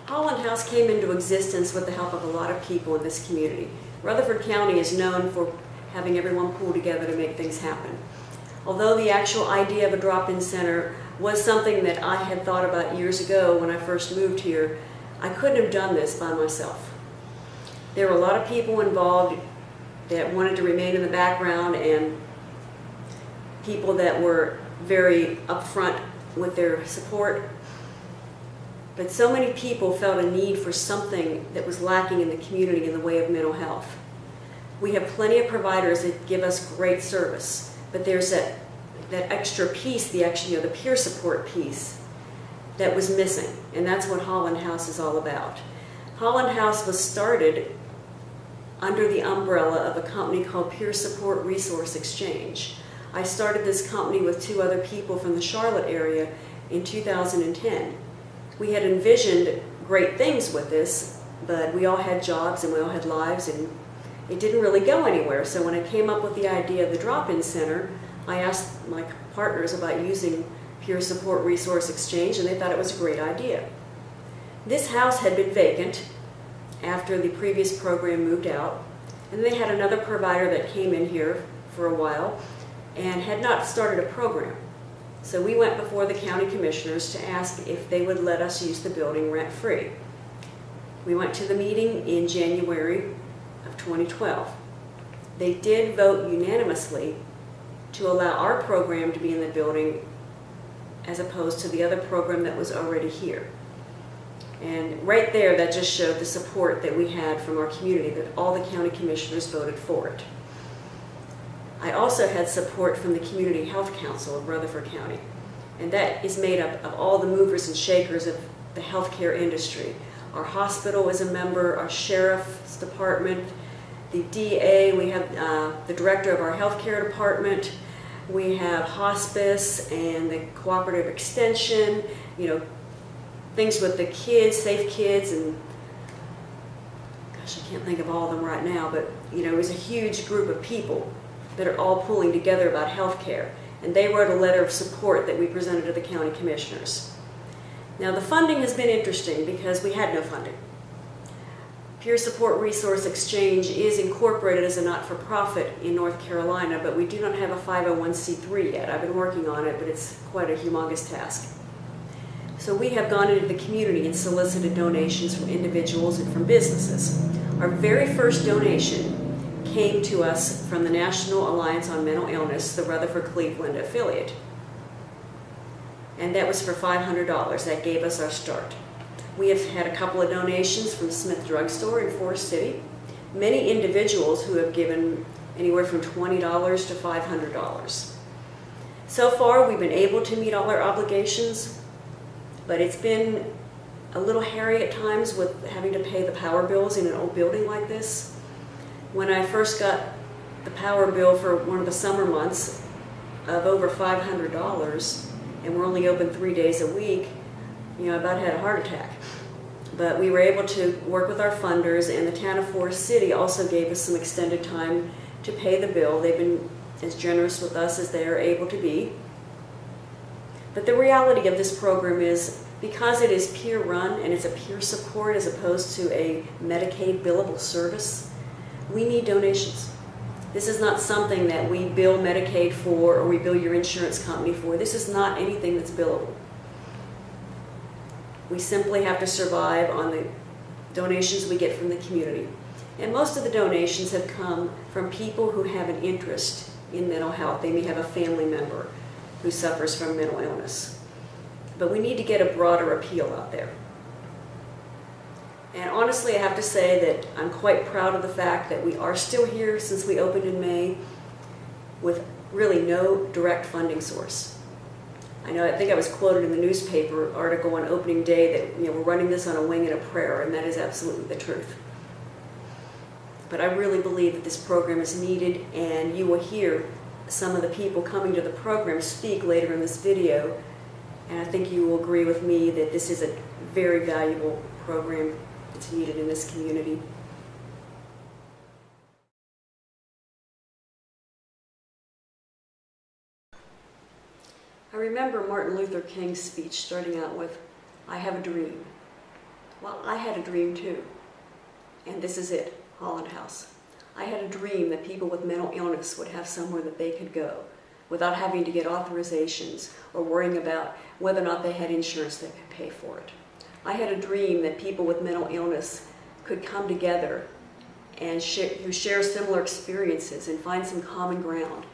Holland House came into existence with the help of a lot of people in this community. Rutherford County is known for having everyone pull together to make things happen. Although the actual idea of a drop-in center was something that I had thought about years ago when I first moved here, I couldn't have done this by myself. There were a lot of people involved that wanted to remain in the background and people that were very upfront with their support. But so many people felt a need for something that was lacking in the community in the way of mental health. We have plenty of providers that give us great service, but there's that extra piece, the peer support piece that was missing, and that's what Holland House is all about. Holland House was started under the umbrella of a company called Peer Support Resource Exchange. I started this company with 2 other people from the Charlotte area in 2010. We had envisioned great things with this, but we all had jobs and we all had lives, and it didn't really go anywhere. So when I came up with the idea of the drop-in center, I asked my partners about using Peer Support Resource Exchange, and they thought it was a great idea. This house had been vacant after the previous program moved out, and they had another provider that came in here for a while and had not started a program. So we went before the county commissioners to ask if they would let us use the building rent-free. We went to the meeting in January of 2012. They did vote unanimously to allow our program to be in the building as opposed to the other program that was already here. And right there, that just showed the support that we had from our community, that all the county commissioners voted for it. I also had support from the Community Health Council of Rutherford County, and that is made up of all the movers and shakers of the healthcare industry. Our hospital is a member, our sheriff's department, the DA, we have the director of our healthcare department, we have hospice and the cooperative extension, things with the kids, Safe Kids, and gosh, I can't think of all of them right now, but it was a huge group of people that are all pulling together about health care. And they wrote a letter of support that we presented to the county commissioners. Now the funding has been interesting because we had no funding. Peer Support Resource Exchange is incorporated as a not-for-profit in North Carolina, but we do not have a 501c3 yet. I've been working on it, but it's quite a humongous task. So we have gone into the community and solicited donations from individuals and from businesses. Our very first donation came to us from the National Alliance on Mental Illness, the Rutherford Cleveland affiliate. And that was for $500. That gave us our start. We have had a couple of donations from Smith Drugstore in Forest City. Many individuals who have given anywhere from $20 to $500. So far, we've been able to meet all our obligations, but it's been a little hairy at times with having to pay the power bills in an old building like this. When I first got the power bill for one of the summer months of over $500, and we're only open 3 days a week, I about had a heart attack. But we were able to work with our funders, and the town of Forest City also gave us some extended time to pay the bill. They've been as generous with us as they are able to be. But the reality of this program is, because it is peer run and it's a peer support as opposed to a Medicaid billable service, we need donations. This is not something that we bill Medicaid for or we bill your insurance company for. This is not anything that's billable. We simply have to survive on the donations we get from the community. And most of the donations have come from people who have an interest in mental health. They may have a family member who suffers from mental illness. But we need to get a broader appeal out there. And honestly, I have to say that I'm quite proud of the fact that we are still here since we opened in May with really no direct funding source. I think I was quoted in the newspaper article on opening day that we're running this on a wing and a prayer, and that is absolutely the truth. But I really believe that this program is needed, and you will hear some of the people coming to the program speak later in this video, and I think you will agree with me that this is a very valuable program that's needed in this community. I remember Martin Luther King's speech starting out with, "I have a dream. Well, I had a dream too, and this is it, Holland House. I had a dream that people with mental illness would have somewhere that they could go without having to get authorizations or worrying about whether or not they had insurance that could pay for it. I had a dream that people with mental illness could come together and share similar experiences and find some common ground,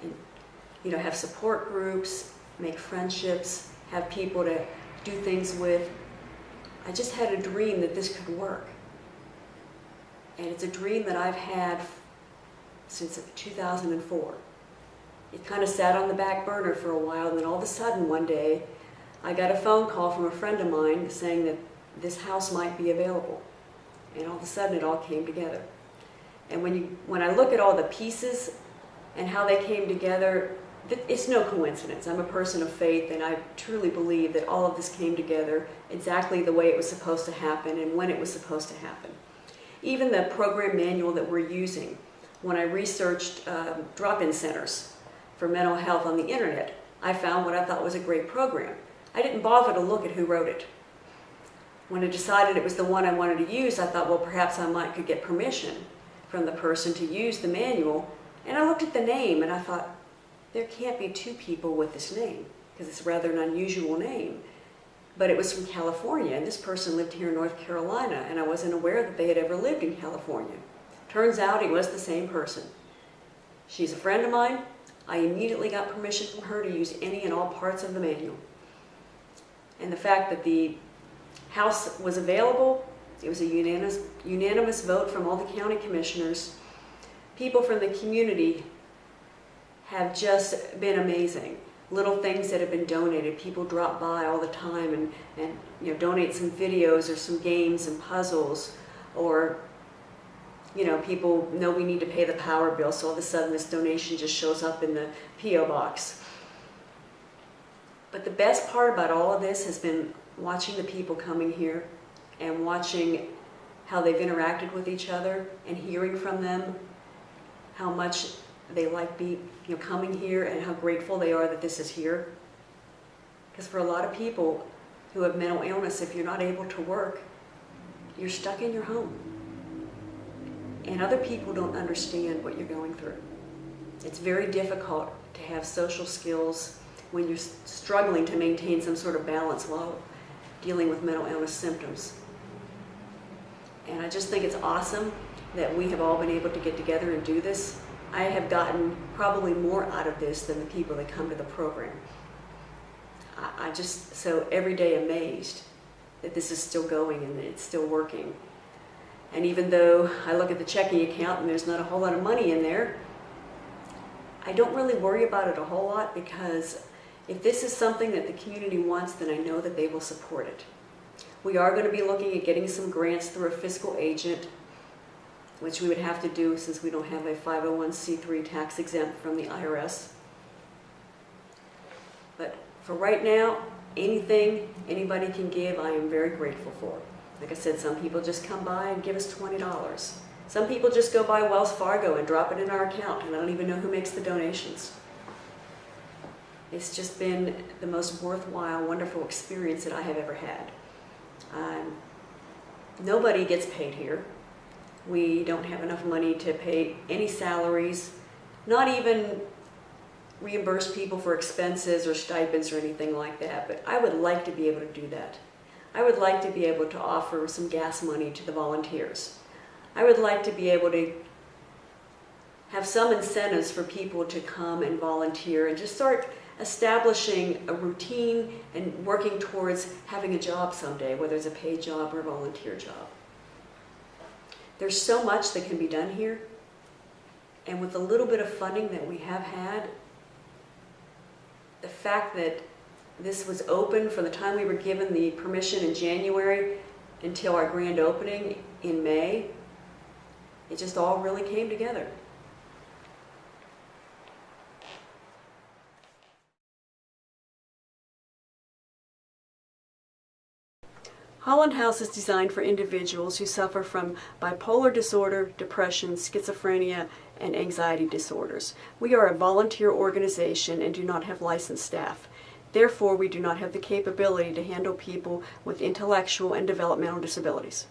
and have support groups, make friendships, have people to do things with. I just had a dream that this could work. And it's a dream that I've had since 2004. It kind of sat on the back burner for a while, and then all of a sudden one day I got a phone call from a friend of mine saying that this house might be available. And all of a sudden it all came together. And when I look at all the pieces and how they came together, it's no coincidence. I'm a person of faith, and I truly believe that all of this came together exactly the way it was supposed to happen and when it was supposed to happen. Even the program manual that we're using, when I researched drop-in centers for mental health on the internet, I found what I thought was a great program. I didn't bother to look at who wrote it. When I decided it was the one I wanted to use, I thought, well, perhaps I could get permission from the person to use the manual. And I looked at the name and I thought, there can't be two people with this name, because it's rather an unusual name. But it was from California, and this person lived here in North Carolina, and I wasn't aware that they had ever lived in California. Turns out it was the same person. She's a friend of mine. I immediately got permission from her to use any and all parts of the manual. And the fact that the house was available, it was a unanimous vote from all the county commissioners. People from the community have just been amazing. Little things that have been donated. People drop by all the time and donate some videos or some games and puzzles, or people know we need to pay the power bill, so all of a sudden this donation just shows up in the P.O. box. But the best part about all of this has been watching the people coming here and watching how they've interacted with each other and hearing from them how much they like coming here and how grateful they are that this is here. Because for a lot of people who have mental illness, if you're not able to work, you're stuck in your home. And other people don't understand what you're going through. It's very difficult to have social skills when you're struggling to maintain some sort of balance while dealing with mental illness symptoms. And I just think it's awesome that we have all been able to get together and do this. I have gotten probably more out of this than the people that come to the program. I just so every day amazed that this is still going and that it's still working. And even though I look at the checking account and there's not a whole lot of money in there, I don't really worry about it a whole lot, because if this is something that the community wants, then I know that they will support it. We are going to be looking at getting some grants through a fiscal agent, which we would have to do since we don't have a 501c3 tax exempt from the IRS. But for right now, anything anybody can give, I am very grateful for. Like I said, some people just come by and give us $20. Some people just go by Wells Fargo and drop it in our account, and I don't even know who makes the donations. It's just been the most worthwhile, wonderful experience that I have ever had. Nobody gets paid here. We don't have enough money to pay any salaries, not even reimburse people for expenses or stipends or anything like that, but I would like to be able to do that. I would like to be able to offer some gas money to the volunteers. I would like to be able to have some incentives for people to come and volunteer and just start establishing a routine and working towards having a job someday, whether it's a paid job or a volunteer job. There's so much that can be done here, and with the little bit of funding that we have had, the fact that this was open from the time we were given the permission in January until our grand opening in May, it just all really came together. Holland House is designed for individuals who suffer from bipolar disorder, depression, schizophrenia, and anxiety disorders. We are a volunteer organization and do not have licensed staff. Therefore, we do not have the capability to handle people with intellectual and developmental disabilities.